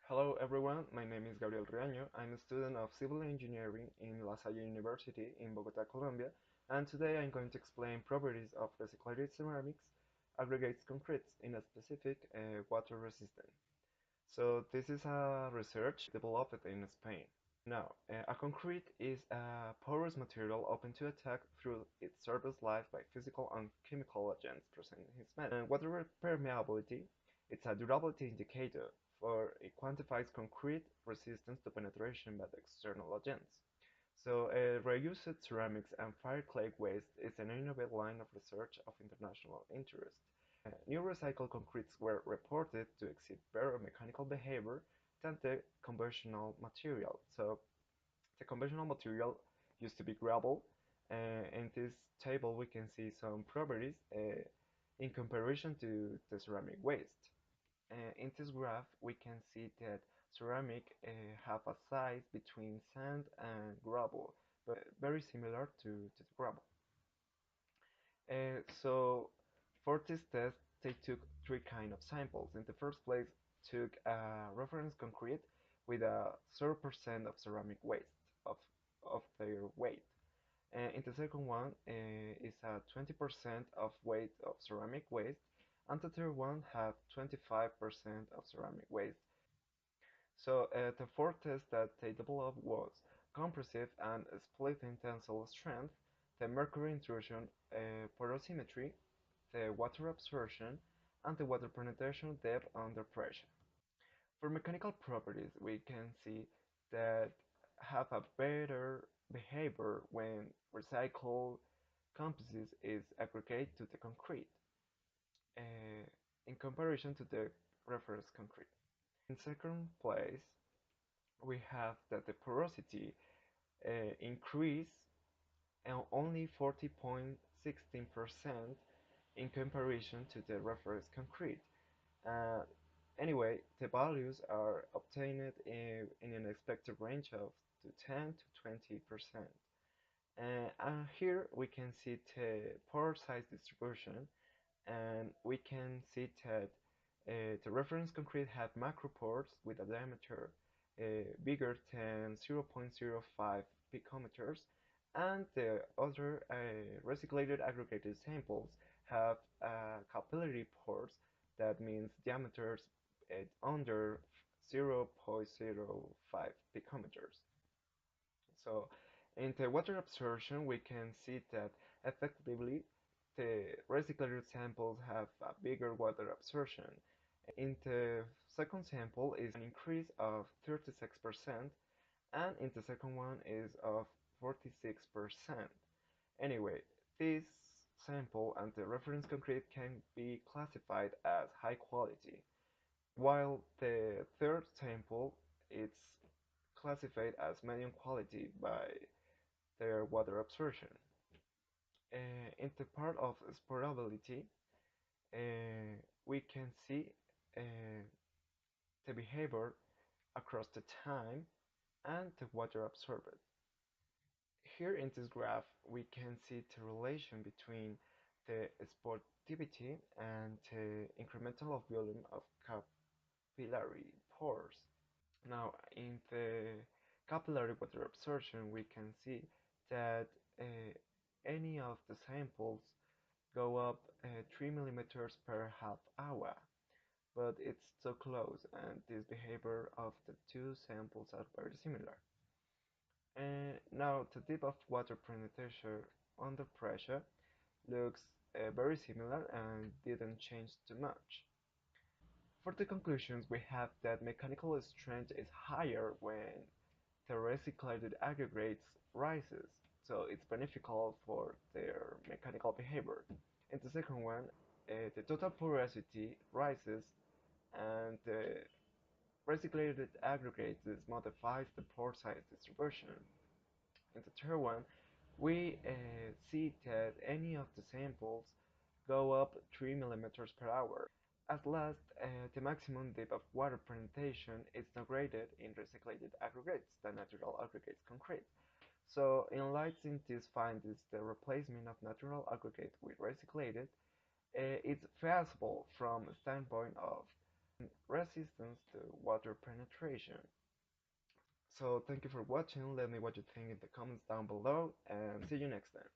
Hello everyone, my name is Gabriel Riaño. I'm a student of civil engineering in La Salle University in Bogota, Colombia, and today I'm going to explain properties of recycled ceramics, aggregates concretes in a specific water resistant. So this is a research developed in Spain. Now, a concrete is a porous material open to attack through its surface life by physical and chemical agents present in its metal. And water permeability, it's a durability indicator for it quantifies concrete resistance to penetration by the external agents. So, reused ceramics and fire clay waste is an innovative line of research of international interest. New recycled concretes were reported to exhibit better mechanical behavior than the conventional material. So the conventional material used to be gravel. In this table, we can see some properties in comparison to the ceramic waste. In this graph, we can see that ceramic have a size between sand and gravel, but very similar to the gravel. So for this test, they took three kind of samples. In the first place, took a reference concrete with a 0% of ceramic waste of their weight. In the second one is a 20% of weight of ceramic waste, and the third one have 25% of ceramic waste. So the fourth test that they developed was compressive and splitting tensile strength, the mercury intrusion porosimetry, the water absorption, and the water penetration depth under pressure. For mechanical properties, we can see that have a better behavior when recycled composites is aggregate to the concrete in comparison to the reference concrete. In second place, we have that the porosity increase only 40.16% in comparison to the reference concrete. Uh, anyway, the values are obtained in an expected range of to 10 to 20%. And here we can see the pore size distribution, and we can see that the reference concrete had macro pores with a diameter bigger than 0.05 picometers, and the other recycled aggregated samples have capillary pores, that means diameters under 0.05 picometers. So in the water absorption, we can see that effectively the recycled samples have a bigger water absorption. In the second sample is an increase of 36%, and in the second one is of 46%. Anyway, this sample and the reference concrete can be classified as high quality, while the third sample is classified as medium quality by their water absorption. In the part of sporability, we can see uh, the behavior across the time and the water absorbed. Here in this graph, we can see the relation between the sportivity and the incremental of volume of capillary pores. Now, in the capillary water absorption, we can see that any of the samples go up 3 millimeters per half hour, but it's so close, and this behavior of the two samples are very similar. And now the depth of water penetration under pressure looks very similar and didn't change too much. For the conclusions, we have that mechanical strength is higher when the recycled aggregates rises, so it's beneficial for their mechanical behavior. And the second one, the total porosity rises, and the recycled aggregates modifies the pore size distribution. In the third one, we see that any of the samples go up 3 millimeters per hour. At last, the maximum depth of water penetration is not graded in recycled aggregates, the natural aggregates concrete. So, in light of these findings, the replacement of natural aggregate with recycled is feasible from a standpoint of resistance to water penetration. So thank you for watching. Let me know what you think in the comments down below and see you next time.